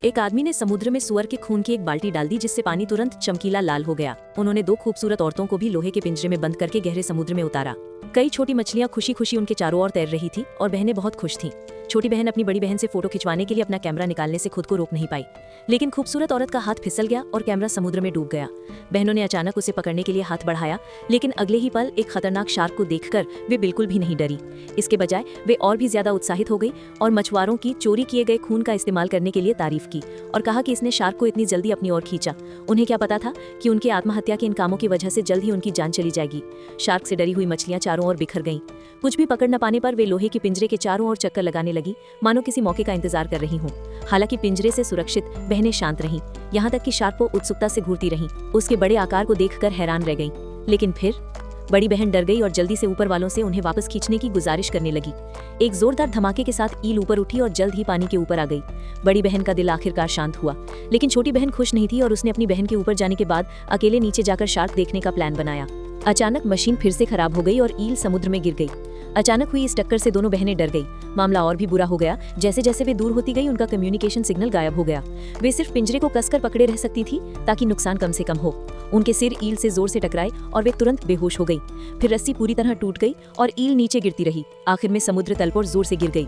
एक आदमी ने समुद्र में सुअर के खून की एक बाल्टी डाल दी, जिससे पानी तुरंत चमकीला लाल हो गया। उन्होंने दो खूबसूरत औरतों को भी लोहे के पिंजरे में बंद करके गहरे समुद्र में उतारा। कई छोटी मछलियां खुशी खुशी उनके चारों ओर तैर रही थी और बहनें बहुत खुश थीं। छोटी बहन अपनी बड़ी बहन से फोटो खिंचवाने के लिए अपना कैमरा निकालने से खुद को रोक नहीं पाई, लेकिन खूबसूरत औरत का हाथ फिसल गया और कैमरा समुद्र में डूब गया। बहनों ने अचानक उसे पकड़ने के लिए हाथ बढ़ाया, लेकिन अगले ही पल एक खतरनाक शार्क को देखकर वे बिल्कुल भी नहीं डरी। इसके बजाय वे और भी ज्यादा उत्साहित हो गई और मछुआरों की चोरी किए गए खून का इस्तेमाल करने के लिए तारीफ की और कहा कि इसने शार्क को इतनी जल्दी अपनी ओर खींचा। उन्हें क्या पता था कि उनके आत्महत्या के इन कामों की वजह से जल्द ही उनकी जान चली जाएगी। शार्क से डरी हुई मछलियां चारों ओर बिखर गईं। कुछ भी पकड़ न पाने पर वे लोहे के पिंजरे के चारों ओर चक्कर लगाने लगी, मानो किसी मौके का इंतजार कर रही हूँ। हालांकि पिंजरे से सुरक्षित बहनें शांत रहीं, यहाँ तक कि शार्क को उत्सुकता से घूरती रहीं। उसके बड़े आकार को देखकर हैरान रह गईं। लेकिन फिर बड़ी बहन डर गई और जल्दी से ऊपर वालों से उन्हें वापस खींचने की गुजारिश करने लगी। एक जोरदार धमाके के साथ ईल ऊपर उठी और जल्द ही पानी के ऊपर आ गई। बड़ी बहन का दिल आखिरकार शांत हुआ, लेकिन छोटी बहन खुश नहीं थी और उसने अपनी बहन के ऊपर जाने के बाद अकेले नीचे जाकर शार्क देखने का प्लान बनाया। अचानक मशीन फिर से खराब हो गई और ईल समुद्र में गिर गई। अचानक हुई इस टक्कर से दोनों बहनें डर गई। मामला और भी बुरा हो गया। जैसे जैसे वे दूर होती गई, उनका कम्युनिकेशन सिग्नल गायब हो गया। वे सिर्फ पिंजरे को कसकर पकड़े रह सकती थी ताकि नुकसान कम से कम हो। उनके सिर ईल से जोर से टकराए और वे तुरंत बेहोश हो गई। फिर रस्सी पूरी तरह टूट गई और ईल नीचे गिरती रही। आखिर में समुद्र तल पर जोर से गिर गई।